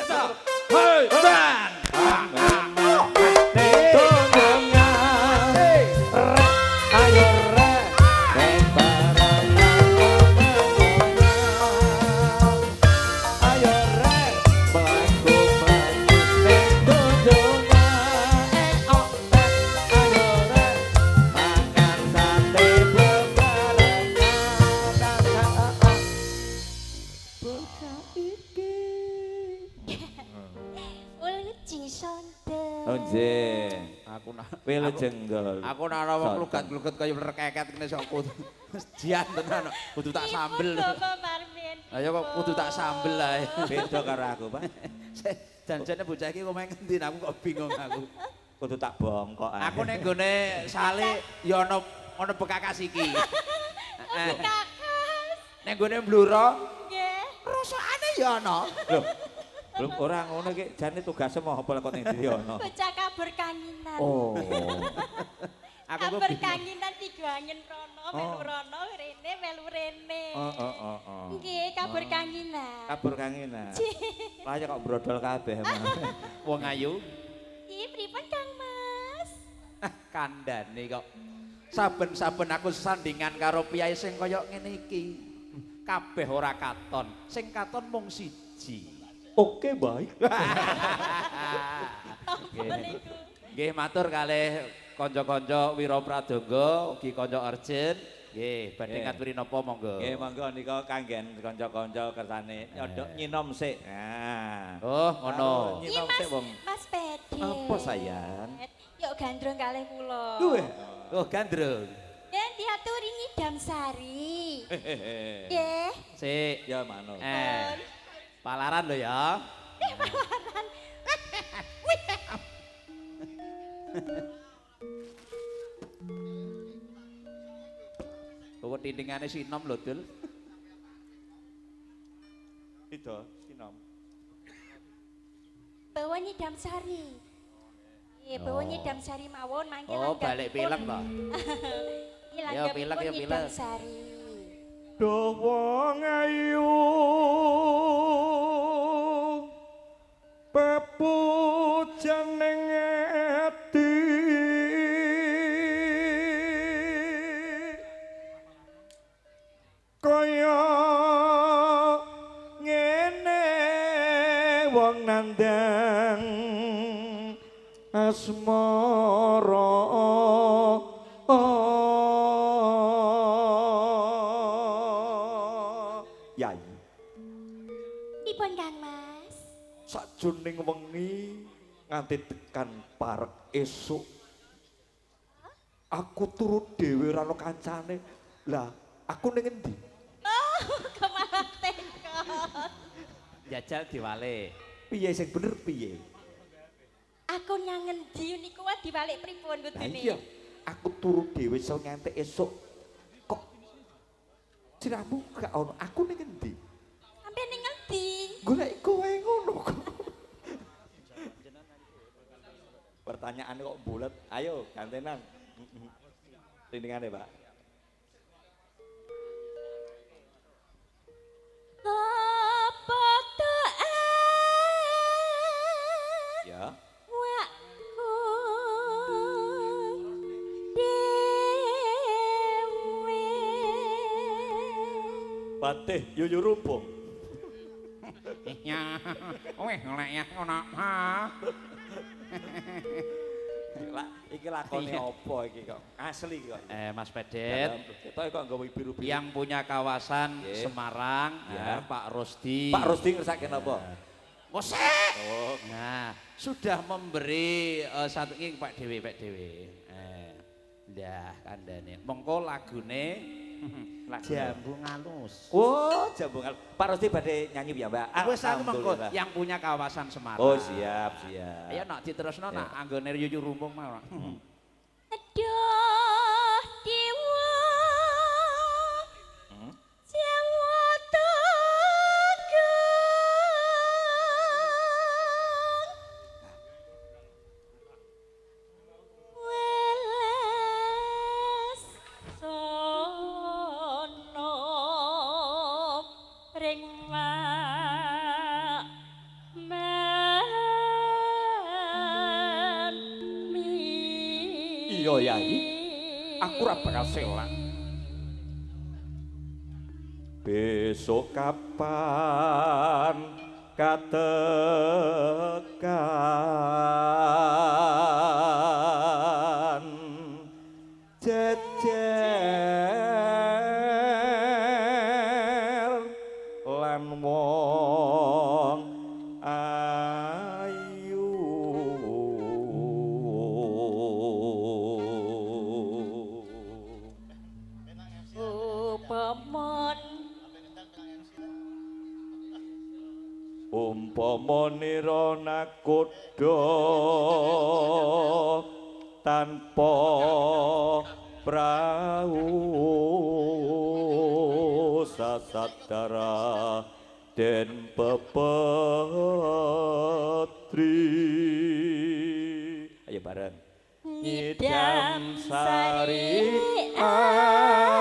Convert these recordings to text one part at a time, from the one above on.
Hei, dan. Aku nak pele jenggol. Aku nak ana wong lugat-lugut kaya rekeket kene sok jian tenan kudu tak sambel. Ayo kok kudu tak sambel ae. Beda karo aku, Pak. Janjane bocah iki kok main ngendi aku kok bingung aku. Kudu tak bongkok ae. Aku nek nggone sale ya ana bekakas iki. Bekakas. Nek nggone bluro Nggih. rasane ya ana. Loh. Belum orang ngono iki jane tugase mau apa kok ning ndi ono. Bocah kabur kanginan. Oh. Aku kok kabur kanginan tiga angin rono, melu rono, rene melu rene. Oh. Nggih, kabur kanginan. Kabur kangenan. Lah ya kok brodol kabeh. Wong ayu. Ih, pripun Kang Mas? Kandhane kok saben-saben aku sandingan karo piyai sing kaya ngene iki. Kabeh ora katon, sing katon mung siji. Oke, baik. Nggih, matur kalih kanca-kanca Wira Pradonga, ugi kanca Arjen. Nggih, badhe ngaturi napa monggo. Nggih, monggo nika kanggen kanca-kanca kersane nyodok nyinom sik. Nah. Oh, ngono. Nyinom sik wong. Mas Pede. Apa sayang? Yuk gandrung kalih kula. Duwe. Oh, gandrung. Dan diaturi ngidam sari. Nggih. Sik. Ya mano. Palaran lho ya. Palaran. Kok tindingane sinom lho, Dul. Itu sinom. Bawa nyidam sari. Iya, bawa nyidam sari mawon mangke Oh, balik pilek to. Iya, pilek ya nyidam pilek. sari. Dawa ngayu pepujaning ati kaya ngene wong nandang asmara Yai Dipun Kang Mas. sakjroning wengi nganti tekan parek esuk aku turut dhewe ora ono kancane lah aku ning endi Oh, kemalah tekon. Jajal diwale. piye sing bener piye Aku nyangen di niku wae dibalik pripun lah kudune. iya aku turut dhewe iso nganti esuk kok siramu gak ono aku ning endi Sampai ning ngendi? golek kowe ngono kok pertanyaan kok bulet ayo gantenan rindingane Pak Apa doa ya wakku dewe Patih yuyu rumpung Ya. Weh, golek ya ngono. Ha. Lah iki lakone apa iki kok? Asli kok. Mas Pedet, Ketoke kok nggawe biru-biru. yang punya kawasan Nggih. Semarang, Ya. Pak Rusdi. Pak Rusdi ngersake napa? Ngosek. Oh, Nah, sudah memberi satu ini Pak Dewi. Dah kandane. Mengko lagune Jambu Ngalus. oh jambungan. Pak Rusdi badhe nyanyi ya, Mbak? Wes aku mengko Alhamdulillah. yang punya kawasan Semarang. Oh, siap. Ayo nak diterusno Ya. nak anggone yuyu rumpung mau. Aduh dewa Jawa Tegang Welas sono ring mak Iya Yai, aku ora bakal selak. Besok kapan katekan jejer lan wong ayu. Umpama nira nakoda tanpa prau sasatara den pepetri. Ayo bareng. Nyidam sari as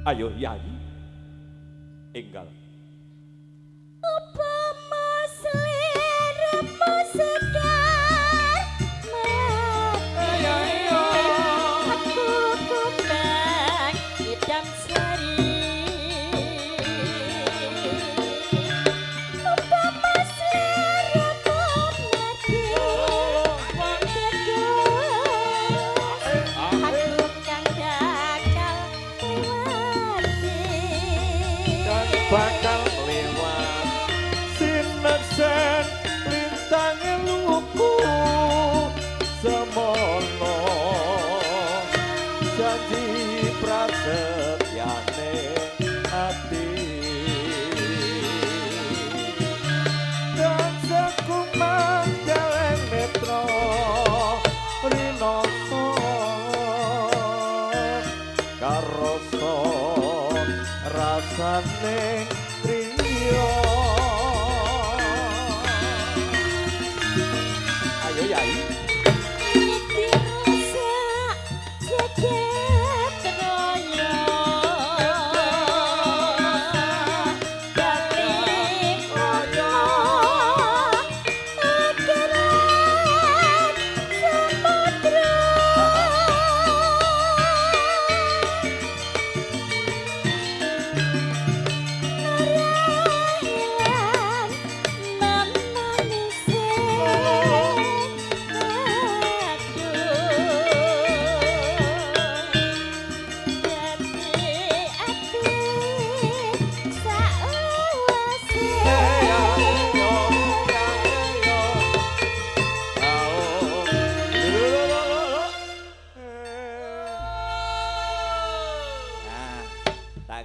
ayo Yai enggal bakal lewat sineksen lintang luku semono janji prasetyane hati dan sekumang jalan metro rinoso karoso rasane riyo. Ayo Yai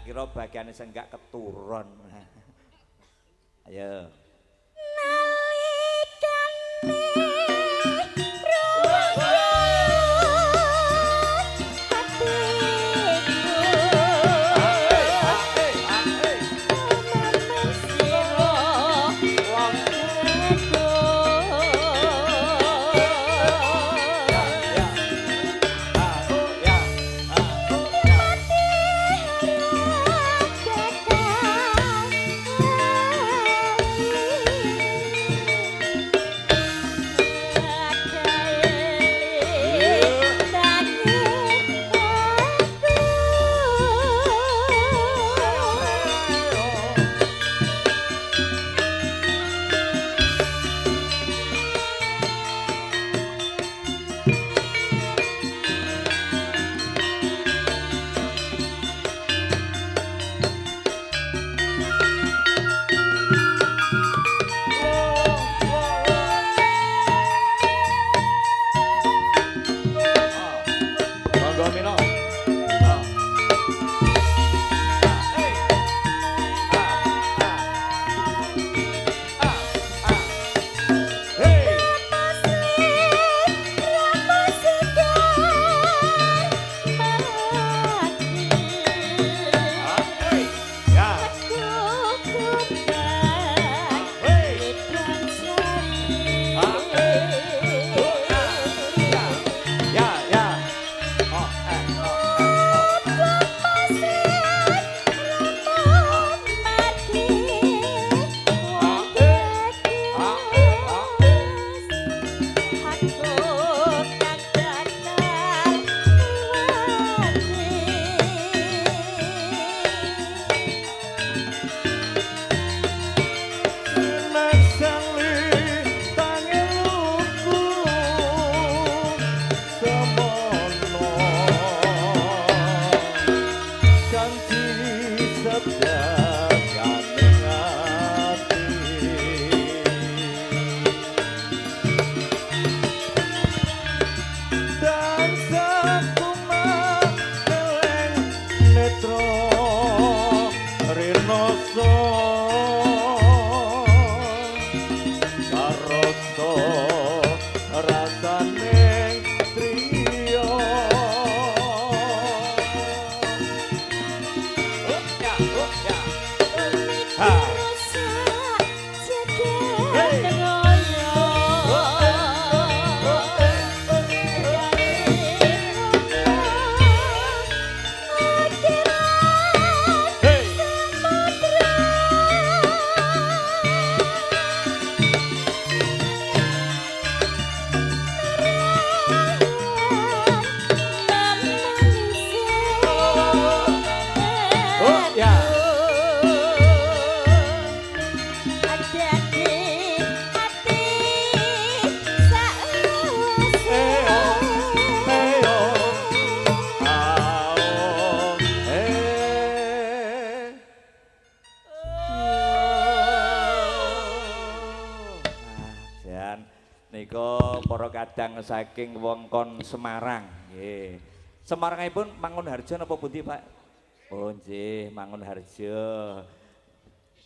kira bagian sing enggak keturun. Ayo. Para kadang saking wongkon Semarang nggih. Semarangipun Mangunharjo napa pundi, Pak? Oh nggih, Mangunharjo.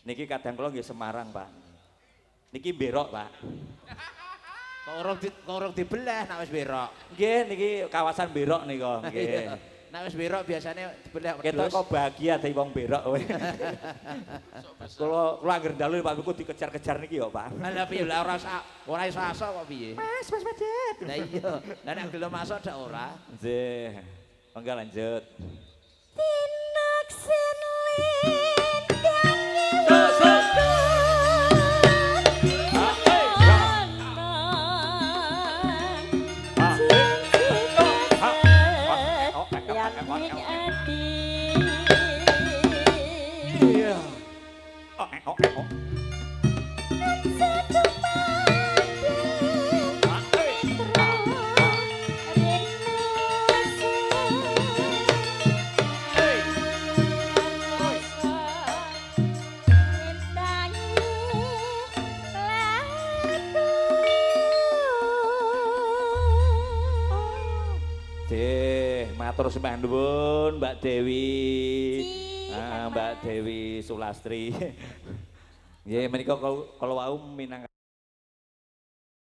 Niki kadang kula nggih Semarang, Pak. Niki Berok, Pak. Kok urung dibelah nek wis berok. Nggih, niki kawasan Berok nika, nggih. Nek wis berok biasanya dibelah Kita kok bahagia dadi wong Berok kowe. Kula anggere dalu Pak Buku dikejar-kejar niki ya, Pak. Lah piye lah ora iso asok kok piye? Mas Padet. Lah iya, lah nek gelem masuk dak ora. Nggih. Monggo lanjut. Tinaksin Matur sembah nuwun Mbak Dewi. Mbak Dewi Sulastri. Nggih menika kalau wau minangka